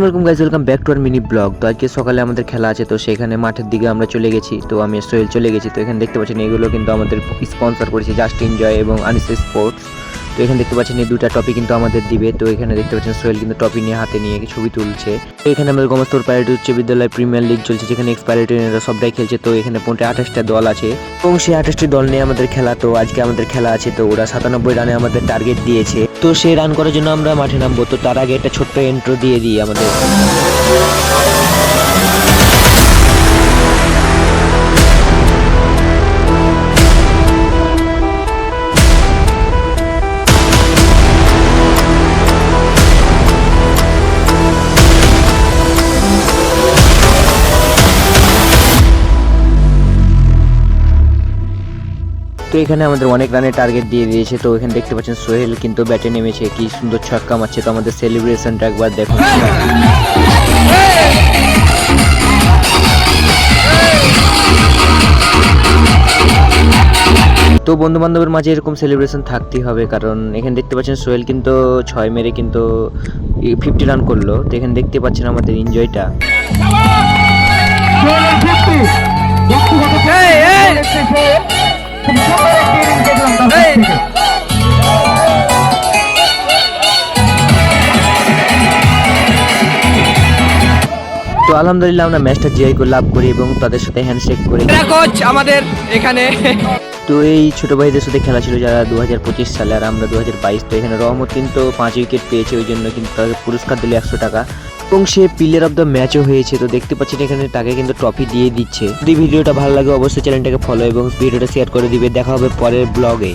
Welcome guys, welcome back to our mini vlog. তো আজকে সকালে আমাদের খেলা আছে, তো সেখানে মাঠের দিকে আমরা চলে গেছি। তো আমি সোহেল চলে গেছি। তো এখানে দেখতে পাচ্ছেন এগুলো কিন্তু আমাদের স্পন্সর করেছে জাস্ট এনজয় এবং আনিস স্পোর্টস। তো এখানে দেখতে পাচ্ছেন এই দুটা টপি কিন্তু আমাদের দিবে। তো এখানে দেখতে পাচ্ছেন সোহেল কিন্তু টপি নিয়ে হাতে নিয়ে ছবি তুলছে। তো এখানে আমাদের গোমস্তপুর প্রাইভেট উচ্চ বিদ্যালয় প্রিমিয়ার লিগ চলছে, যেখানে এক্সপায়ারিটিরা সবটাই খেলছে। তো এখানে 28টা দল আছে এবং সেই 28টি দল নিয়ে আমাদের খেলা। তো আজকে আমাদের খেলা আছে, তো ওরা 97 রানে আমাদের টার্গেট দিয়েছে। তো সেই রান করার জন্য আমরা মাঠে নামবো। তো তার আগে একটা ছোট্ট ইন্ট্রো দিয়ে দিই আমাদের। তো এখানে আমাদের অনেক রানের টার্গেট দিয়ে দিয়েছে। তো এখানে দেখতে পাচ্ছেন সোহেল কিন্তু ব্যাটে নেমেছে, কি সুন্দর ছক্কা মারছে। তো আমাদের সেলিব্রেশনটা একবার দেখুন। তো বন্ধু বান্ধবের মাঝে এরকম সেলিব্রেশন থাকতেই হবে, কারণ এখানে দেখতে পাচ্ছেন সোহেল কিন্তু 6 মেরে কিন্তু 50 রান করলো। তো এখানে দেখতে পাচ্ছেন আমাদের এনজয়টা। তো আলহামদুলিল্লাহ আমরা ম্যাচটা জিআই করে লাভ করি এবং তাদের সাথে হ্যান্ডশেক করি। কোচ আমাদের এখানে। তো এই ছোট ভাইদের সাথে খেলা ছিল যারা 2025 সালে, আর আমরা 2022। তো এখানে রহমত কিন্তু 5 উইকেট পেয়েছে, ওই জন্য কিন্তু তাকে পুরস্কার দিল 100 টাকা এবং সে প্লেয়ার অফ দ্য ম্যাচও হয়েছে। তো দেখতে পাচ্ছেন এখানে তাকে কিন্তু ট্রফি দিয়ে দিচ্ছে। যদি ভিডিওটা ভালো লাগে অবশ্যই চ্যানেলটাকে ফলো এবং ভিডিওটা শেয়ার করে দিবে। দেখা হবে পরের ব্লগে।